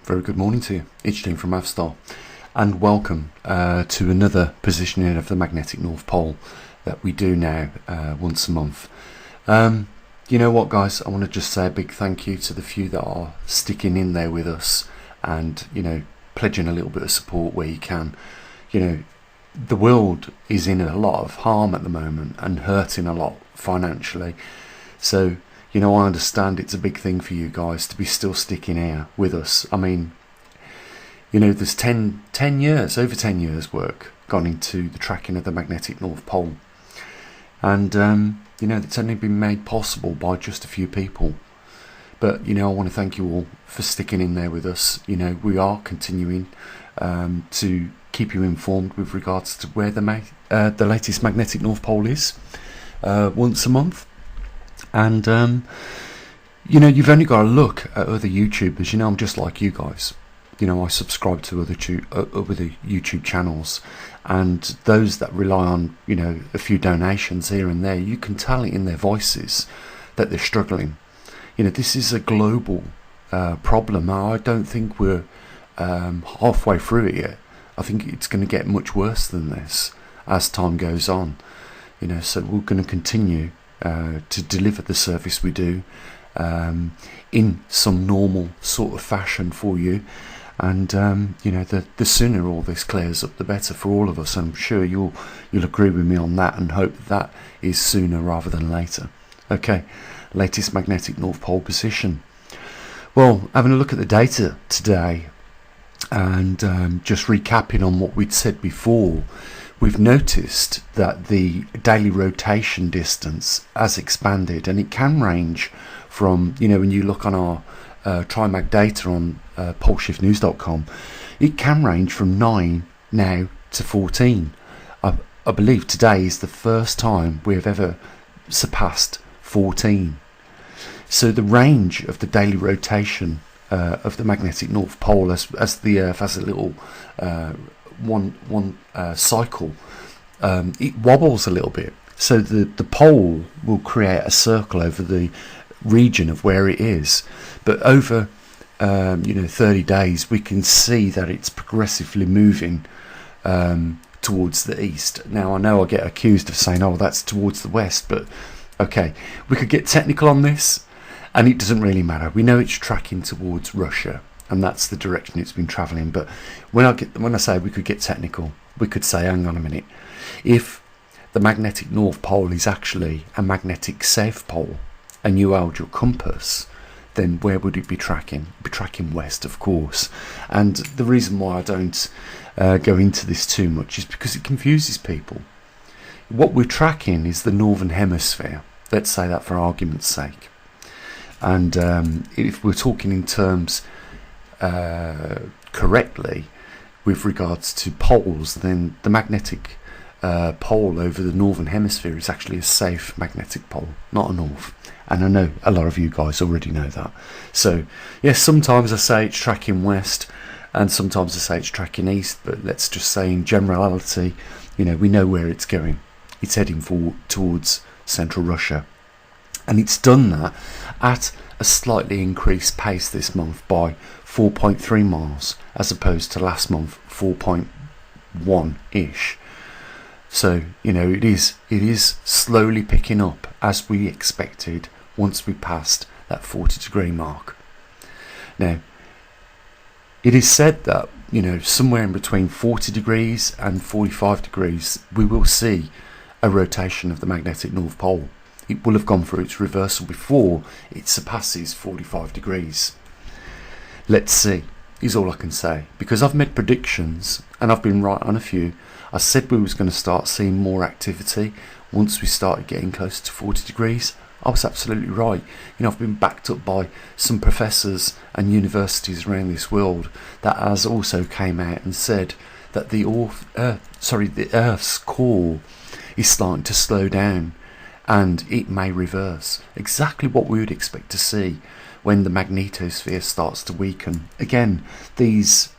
Very good morning to you. It's Jim from maverickstar, and welcome to another positioning of the magnetic North Pole that we do now once a month. You know what, guys, I want to just say a big thank you to the few that are sticking in there with us and, you know, pledging a little bit of support where you can. You know, the world is in a lot of harm at the moment and hurting a lot financially, so you know, I understand it's a big thing for you guys to be still sticking here with us. I mean, you know, there's 10 years, over 10 years work gone into the tracking of the magnetic North Pole. And, you know, it's only been made possible by just a few people. But, you know, I want to thank you all for sticking in there with us. You know, we are continuing to keep you informed with regards to where the latest magnetic North Pole is once a month. And you know, you've only got to look at other YouTubers. You know, I'm just like you guys. You know, I subscribe to other YouTube channels, and those that rely on, you know, a few donations here and there, you can tell it in their voices that they're struggling. You know, this is a global problem. I don't think we're halfway through it yet. I think it's going to get much worse than this as time goes on. You know, so we're going to continue to deliver the service we do in some normal sort of fashion for you, and you know, the sooner all this clears up, the better for all of us. I'm sure you'll agree with me on that, and hope that is sooner rather than later. Okay, latest magnetic North Pole position. Well, having a look at the data today, and just recapping on what we'd said before, we've noticed that the daily rotation distance has expanded, and it can range from, you know, when you look on our TriMag data on poleshiftnews.com, it can range from 9 now to 14. I believe today is the first time we have ever surpassed 14. So the range of the daily rotation of the magnetic North Pole, as the Earth has a little one cycle, it wobbles a little bit, so the pole will create a circle over the region of where it is, but over you know, 30 days we can see that it's progressively moving towards the east. Now, I know I get accused of saying, oh, that's towards the west, but okay, we could get technical on this, and it doesn't really matter. We know it's tracking towards Russia, and that's the direction it's been travelling. But when I say we could get technical, we could say, hang on a minute, if the magnetic North Pole is actually a magnetic South Pole and you held your compass, then where would it be tracking? It'd be tracking west, of course. And the reason why I don't go into this too much is because it confuses people. What we're tracking is the northern hemisphere. Let's say that for argument's sake. And if we're talking in terms correctly with regards to poles, then the magnetic pole over the northern hemisphere is actually a south magnetic pole, not a north. And I know a lot of you guys already know that. So yes, sometimes I say it's tracking west, and sometimes I say it's tracking east, but let's just say in generality, you know, we know where it's going. It's heading forward towards central Russia, and it's done that at a slightly increased pace this month by 4.3 miles, as opposed to last month 4.1 ish. So, you know, it is slowly picking up as we expected once we passed that 40-degree mark. Now, it is said that, you know, somewhere in between 40 degrees and 45 degrees we will see a rotation of the magnetic North Pole. It will have gone through its reversal before it surpasses 45 degrees. Let's see, is all I can say, because I've made predictions and I've been right on a few. I said we was going to start seeing more activity once we started getting close to 40 degrees. I was absolutely right. You know, I've been backed up by some professors and universities around this world that has also came out and said that the Earth's core is starting to slow down, and it may reverse. Exactly what we would expect to see when the magnetosphere starts to weaken. Again, these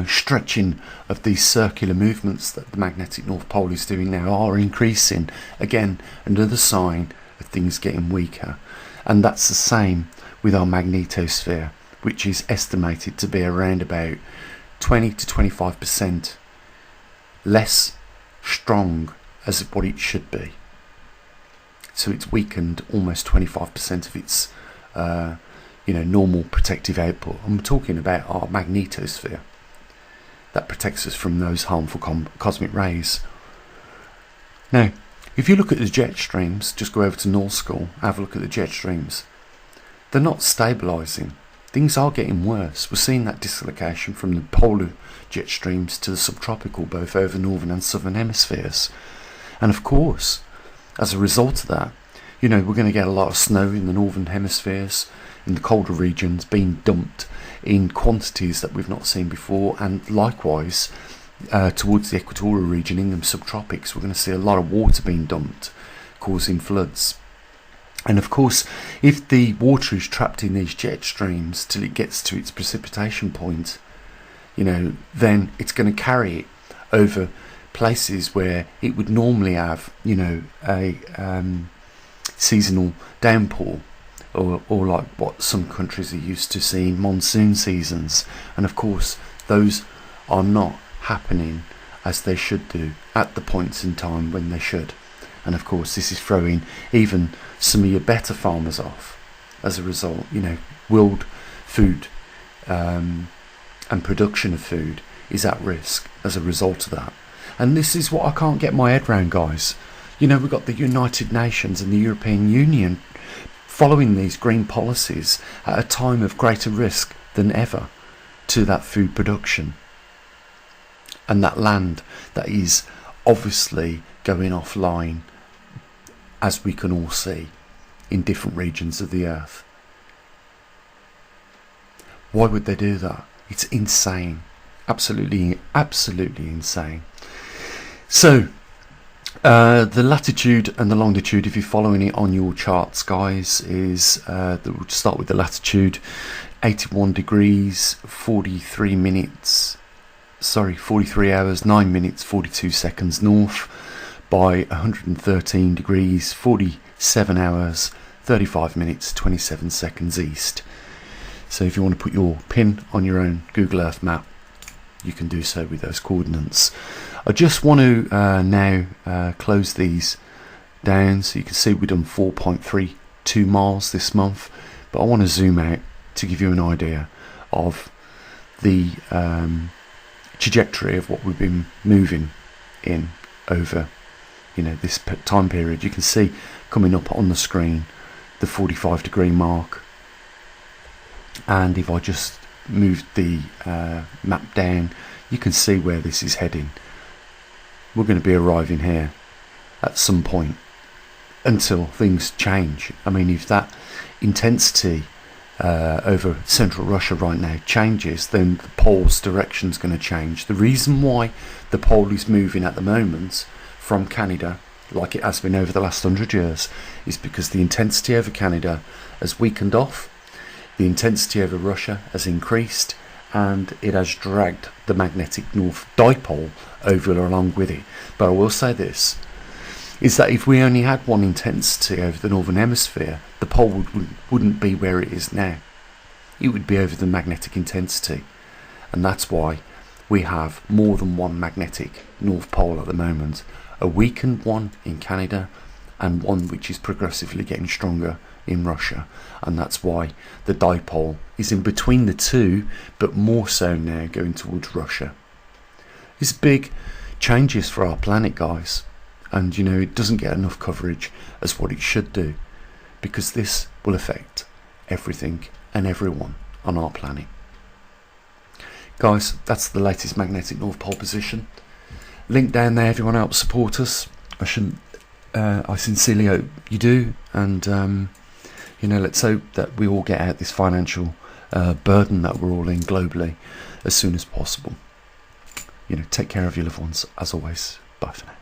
stretching of these circular movements that the magnetic North Pole is doing now are increasing. Again, another sign of things getting weaker. And that's the same with our magnetosphere. which is estimated to be around about 20 to 25% less strong as what it should be. So it's weakened almost 25% of its normal protective output. I'm talking about our magnetosphere that protects us from those harmful cosmic rays. Now, if you look at the jet streams, just go over to Null School, have a look at the jet streams. They're not stabilising. Things are getting worse. We're seeing that dislocation from the polar jet streams to the subtropical, both over northern and southern hemispheres. And of course, as a result of that, we're going to get a lot of snow in the northern hemispheres, in the colder regions, being dumped in quantities that we've not seen before, and likewise towards the equatorial region in the subtropics, we're going to see a lot of water being dumped, causing floods. And of course, if the water is trapped in these jet streams till it gets to its precipitation point, then it's going to carry it over places where it would normally have, a seasonal downpour, or like what some countries are used to seeing, monsoon seasons. And of course, those are not happening as they should do at the points in time when they should. And of course, this is throwing even some of your better farmers off. As a result, world food and production of food is at risk as a result of that. And this is what I can't get my head around, guys. We've got the United Nations and the European Union following these green policies at a time of greater risk than ever to that food production. And that land that is obviously going offline, as we can all see, in different regions of the earth. Why would they do that? It's insane. Absolutely insane. So, the latitude and the longitude, if you're following it on your charts, guys, is, we'll start with the latitude, 81 degrees, 43 hours, 9 minutes, 42 seconds north, by 113 degrees, 47 hours, 35 minutes, 27 seconds east. So if you want to put your pin on your own Google Earth map, you can do so with those coordinates. I just want to now close these down so you can see we've done 4.32 miles this month, but I want to zoom out to give you an idea of the trajectory of what we've been moving in over this time period. You can see coming up on the screen the 45 degree mark, and if I just move the map down, you can see where this is heading. We're going to be arriving here at some point until things change. I mean, if that intensity over central Russia right now changes, then the pole's direction is going to change. The reason why the pole is moving at the moment from Canada, like it has been over the last 100 years, is because the intensity over Canada has weakened off, the intensity over Russia has increased, and it has dragged the magnetic north dipole over along with it. But I will say this, is that if we only had one intensity over the northern hemisphere, the pole wouldn't be where it is now. It would be over the magnetic intensity, and that's why we have more than one magnetic north pole at the moment, a weakened one in Canada and one which is progressively getting stronger in Russia, and that's why the dipole is in between the two, but more so now going towards Russia. It's big changes for our planet, guys, and it doesn't get enough coverage as what it should do, because this will affect everything and everyone on our planet. Guys, that's the latest magnetic North Pole position. Link down there if you want to help support us. I sincerely hope you do, and let's hope that we all get out this financial burden that we're all in globally as soon as possible. Take care of your loved ones, as always. Bye for now.